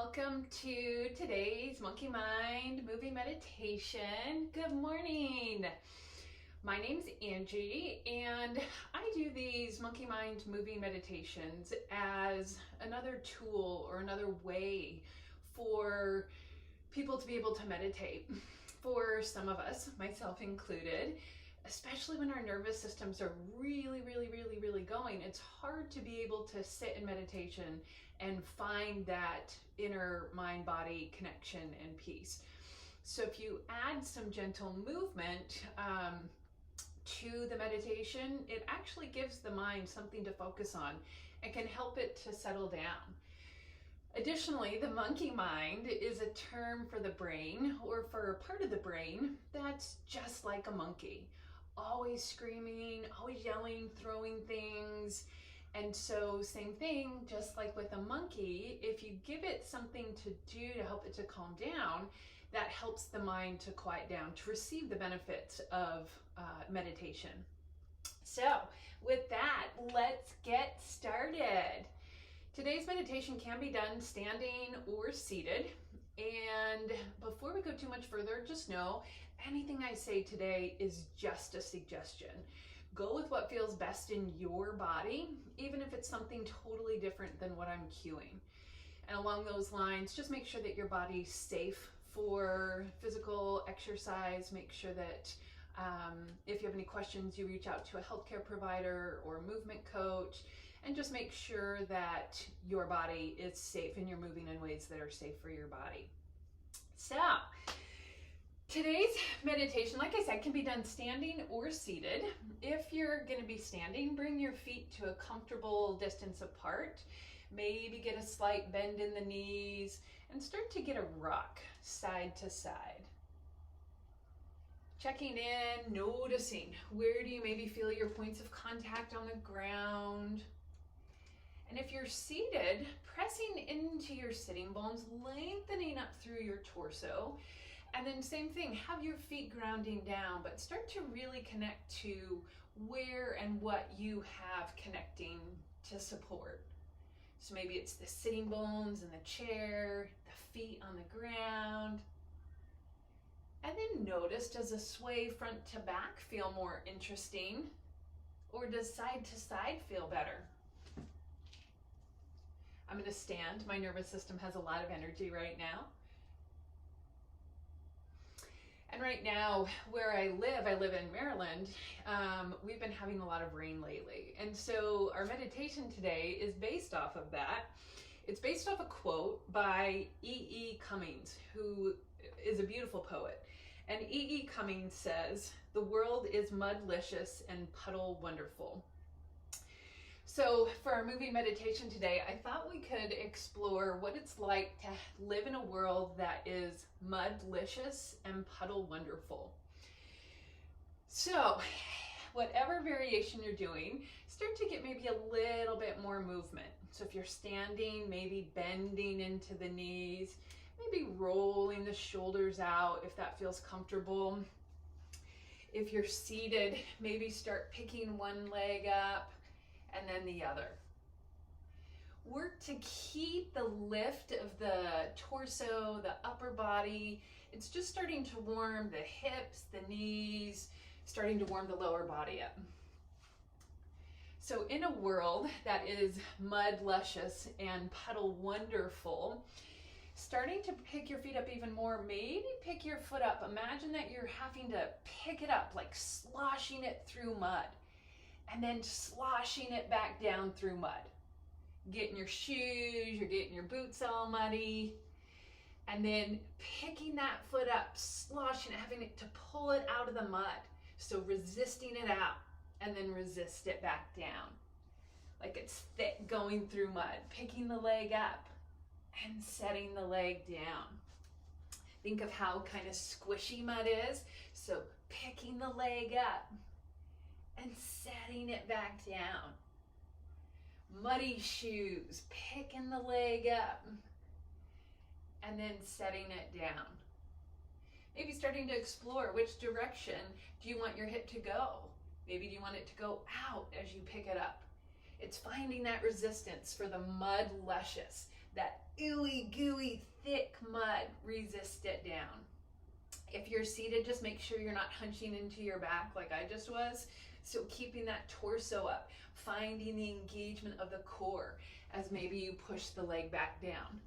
welcome to today's Monkey Mind movie meditation. Good morning. My name's Angie, and I do these Monkey Mind movie meditations as another tool or another way for people to be able to meditate. For some of us, myself included, especially when our nervous systems are really going, it's hard to be able to sit in meditation and find that inner mind-body connection and peace. So if you add some gentle movement to the meditation, it actually gives the mind something to focus on and can help it to settle down. Additionally, the monkey mind is a term for the brain, or for a part of the brain that's just like a monkey. Always screaming, always yelling, throwing things. And so same thing, just like with a monkey, if you give it something to do to help it to calm down, that helps the mind to quiet down, to receive the benefits of meditation. So with that, let's get started. Today's meditation can be done standing or seated. And before we go too much further, just know anything I say today is just a suggestion. Go with what feels best in your body, even if it's something totally different than what I'm cueing. And along those lines, just make sure that your body's safe for physical exercise. Make sure that if you have any questions, you reach out to a healthcare provider or a movement coach, and just make sure that your body is safe and you're moving in ways that are safe for your body. So, today's meditation, like I said, can be done standing or seated. If you're going to be standing, bring your feet to a comfortable distance apart. Maybe get a slight bend in the knees and start to get a rock side to side. Checking in, noticing where do you maybe feel your points of contact on the ground. And if you're seated, pressing into your sitting bones, lengthening up through your torso. And then same thing, have your feet grounding down, but start to really connect to where and what you have connecting to support. So maybe it's the sitting bones in the chair, the feet on the ground. And then notice, does a sway front to back feel more interesting? Or does side to side feel better? I'm going to stand. My nervous system has a lot of energy right now. And right now, where I live in Maryland, we've been having a lot of rain lately. And so our meditation today is based off of that. It's based off a quote by E. Cummings, who is a beautiful poet. And E. Cummings says, "The world is mud-luscious and puddle-wonderful." So for our movie meditation today, I thought we could explore what it's like to live in a world that is mud-luscious and puddle-wonderful. So whatever variation you're doing, start to get maybe a little bit more movement. So if you're standing, maybe bending into the knees, maybe rolling the shoulders out if that feels comfortable. If you're seated, maybe start picking one leg up and then the other. Work to keep the lift of the torso, the upper body. It's just starting to warm the hips, the knees, starting to warm the lower body up. So in a world that is mud-luscious and puddle-wonderful, starting to pick your feet up even more, maybe pick your foot up. Imagine that you're having to pick it up, like sloshing it through mud, and then sloshing it back down through mud. Getting your shoes, you're getting your boots all muddy, and then picking that foot up, sloshing it, having it to pull it out of the mud. So resisting it out, and then resist it back down. Like it's thick going through mud. Picking the leg up, and setting the leg down. Think of how kind of squishy mud is. So picking the leg up and setting it back down. Muddy shoes, picking the leg up and then setting it down. Maybe starting to explore which direction do you want your hip to go. Maybe do you want it to go out as you pick it up. It's finding that resistance for the mud-luscious, that ooey gooey thick mud, resist it down. If you're seated, just make sure you're not hunching into your back like I just was. So keeping that torso up, finding the engagement of the core as maybe you push the leg back down.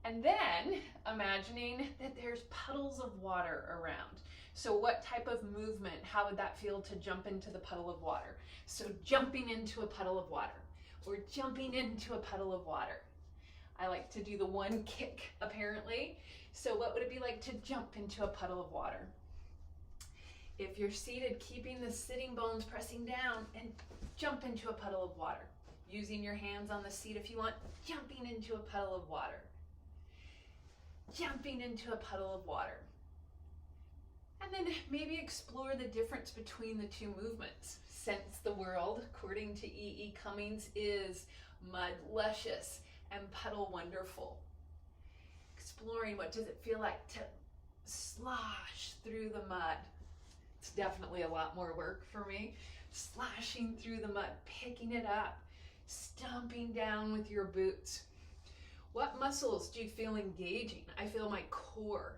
And then imagining that there's puddles of water around. So what type of movement, how would that feel to jump into the puddle of water? So jumping into a puddle of water, or jumping into a puddle of water. I like to do the one kick apparently. So what would it be like to jump into a puddle of water? If you're seated, keeping the sitting bones pressing down and jump into a puddle of water. Using your hands on the seat if you want, jumping into a puddle of water. Jumping into a puddle of water. And then maybe explore the difference between the two movements. Since the world, according to E.E. Cummings, is mud-luscious and puddle-wonderful. Exploring what does it feel like to slosh through the mud. It's definitely a lot more work for me. Sloshing through the mud, picking it up, stomping down with your boots. What muscles do you feel engaging? I feel my core.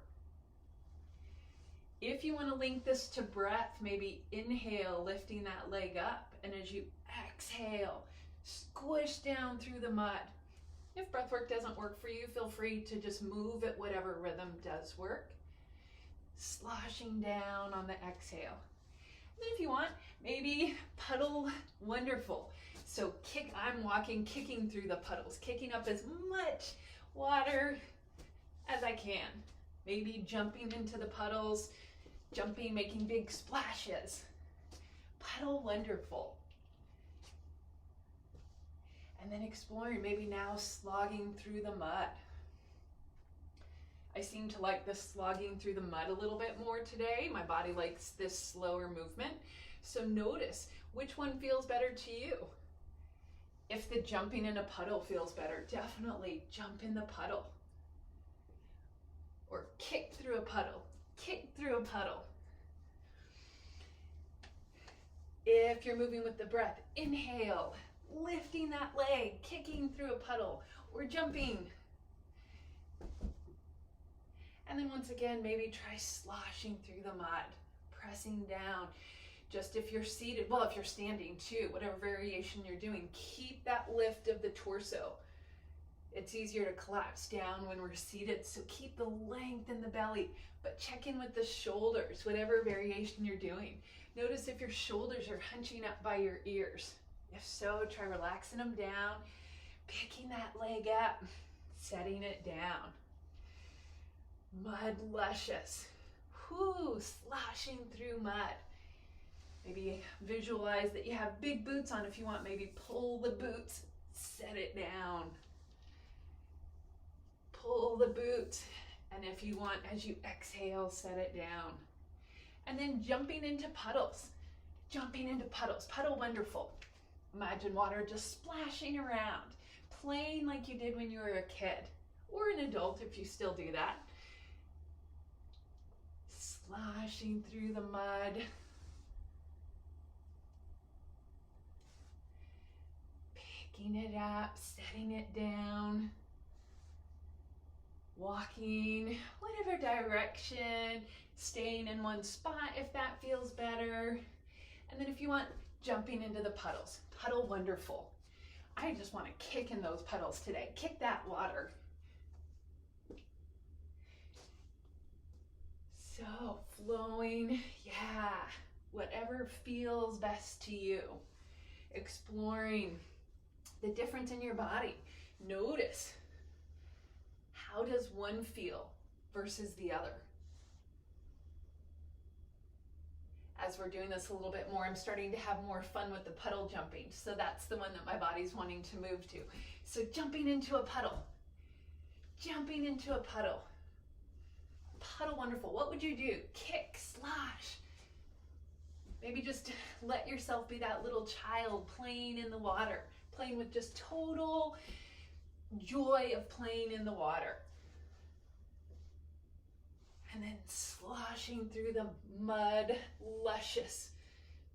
If you want to link this to breath, maybe inhale, lifting that leg up, and as you exhale, squish down through the mud. If breath work doesn't work for you, feel free to just move at whatever rhythm does work. Sloshing down on the exhale. And then if you want, maybe puddle wonderful. So I'm walking, kicking through the puddles, kicking up as much water as I can. Maybe jumping into the puddles, jumping, making big splashes. Puddle wonderful. And then exploring, maybe now slogging through the mud. I seem to like the slogging through the mud a little bit more today. My body likes this slower movement. So notice which one feels better to you. If the jumping in a puddle feels better, definitely jump in the puddle. Or kick through a puddle, kick through a puddle. If you're moving with the breath, inhale, lifting that leg, kicking through a puddle, or jumping. And then once again, maybe try sloshing through the mud, pressing down. Just if you're seated, well, if you're standing too, whatever variation you're doing, keep that lift of the torso. It's easier to collapse down when we're seated, so keep the length in the belly, but check in with the shoulders, whatever variation you're doing. Notice if your shoulders are hunching up by your ears. If so, try relaxing them down, picking that leg up, setting it down. Mud-luscious. Whoo, sloshing through mud. Maybe visualize that you have big boots on. If you want, maybe pull the boots, set it down. Pull the boot, and if you want, as you exhale, set it down. And then jumping into puddles. Jumping into puddles. Puddle wonderful. Imagine water just splashing around, playing like you did when you were a kid, or an adult if you still do that. Sloshing through the mud. Picking it up, setting it down. Walking whatever direction, staying in one spot if that feels better. And then if you want, jumping into the puddles. Puddle wonderful. I just want to kick in those puddles today. Kick that water. So flowing, yeah, whatever feels best to you. Exploring the difference in your body. Notice, how does one feel versus the other? As we're doing this a little bit more, I'm starting to have more fun with the puddle jumping. So that's the one that my body's wanting to move to. So jumping into a puddle. Jumping into a puddle. Puddle wonderful. What would you do? Kick, slosh. Maybe just let yourself be that little child playing in the water. Playing with just total joy of playing in the water. And then sloshing through the mud, luscious,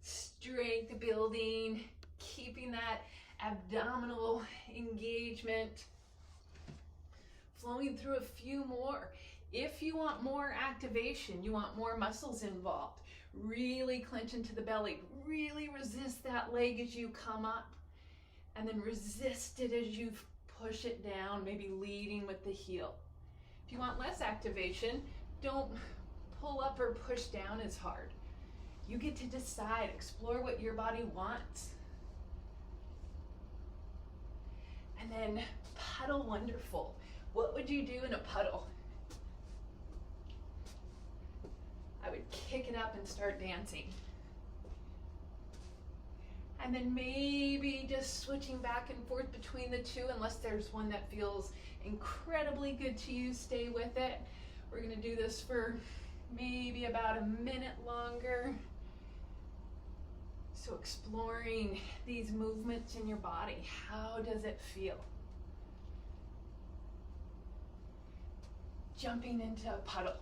strength building, keeping that abdominal engagement. Flowing through a few more. If you want more activation, you want more muscles involved, really clench into the belly, really resist that leg as you come up, and then resist it as you push it down, maybe leading with the heel. If you want less activation, don't pull up or push down as hard. You get to decide, explore what your body wants. And then puddle wonderful. What would you do in a puddle? I would kick it up and start dancing. And then maybe just switching back and forth between the two, unless there's one that feels incredibly good to you, stay with it. We're gonna do this for maybe about a minute longer. So exploring these movements in your body, how does it feel? Jumping into a puddle,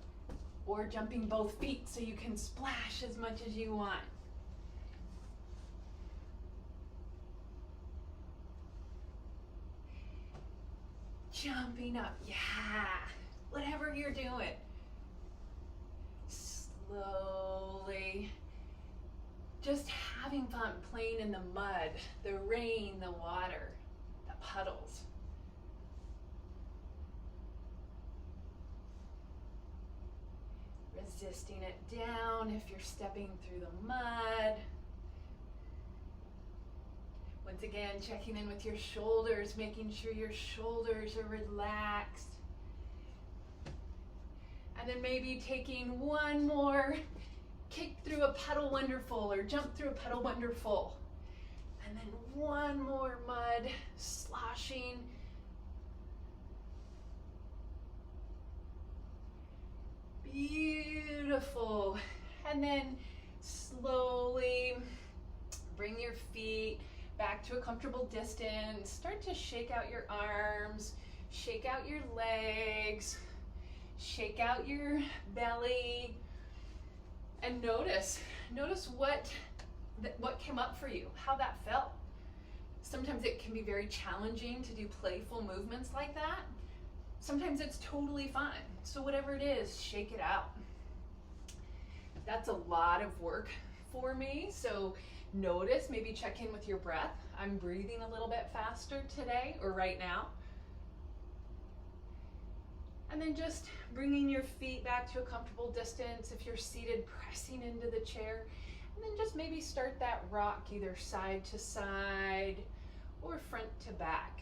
or jumping both feet so you can splash as much as you want. Jumping up, yeah, whatever you're doing. Slowly, just having fun playing in the mud, the rain, the water, the puddles. Resisting it down if you're stepping through the mud. Once again, checking in with your shoulders, making sure your shoulders are relaxed. And then maybe taking one more kick through a puddle wonderful or jump through a puddle wonderful. And then one more mud sloshing. Beautiful. And then slowly bring your feet back to a comfortable distance. Start to shake out your arms, shake out your legs, shake out your belly, and notice what came up for you, how that felt. Sometimes it can be very challenging to do playful movements like that. Sometimes it's totally fine. So whatever it is, shake it out. That's a lot of work for me. So notice, maybe check in with your breath. I'm breathing a little bit faster today or right now. And then just bringing your feet back to a comfortable distance. If you're seated, pressing into the chair. And then just maybe start that rock either side to side or front to back.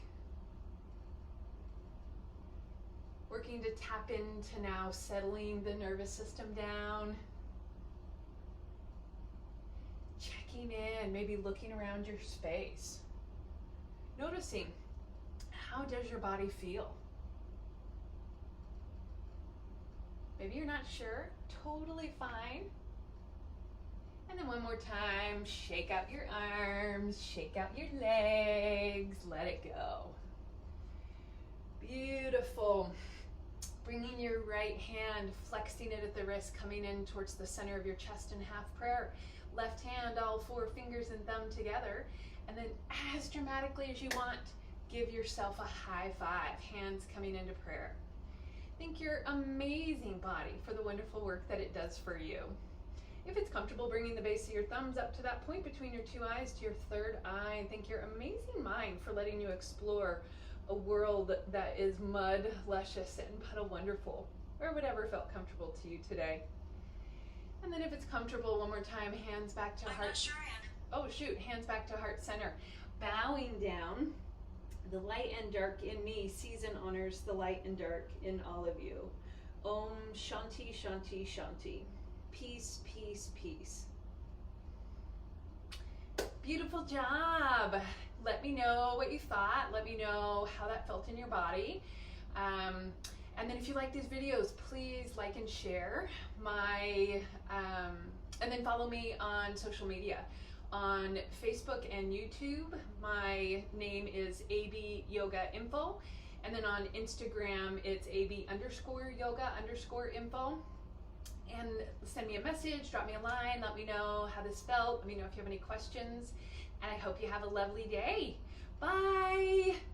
Working to tap into now settling the nervous system down. Checking in, maybe looking around your space. Noticing, how does your body feel? Maybe you're not sure, totally fine. And then one more time, shake out your arms, shake out your legs, let it go. Beautiful. Bringing your right hand, flexing it at the wrist, coming in towards the center of your chest in half prayer. Left hand, all four fingers and thumb together. And then as dramatically as you want, give yourself a high five, hands coming into prayer. Thank your amazing body for the wonderful work that it does for you. If it's comfortable, bringing the base of your thumbs up to that point between your two eyes to your third eye. And thank your amazing mind for letting you explore a world that is mud-luscious and puddle-wonderful, or whatever felt comfortable to you today. And then if it's comfortable, one more time, hands back to heart. Oh shoot, hands back to heart center. Bowing down, the light and dark in me sees and honors the light and dark in all of you. Om Shanti Shanti Shanti. Peace, peace, peace. Beautiful job. Let me know what you thought. Let me know how that felt in your body. And then if you like these videos, please like and share and then follow me on social media. On Facebook and YouTube, my name is AB Yoga Info. And then on Instagram, it's AB_yoga_info. And send me a message, drop me a line, let me know how this felt. Let me know if you have any questions. And I hope you have a lovely day. Bye.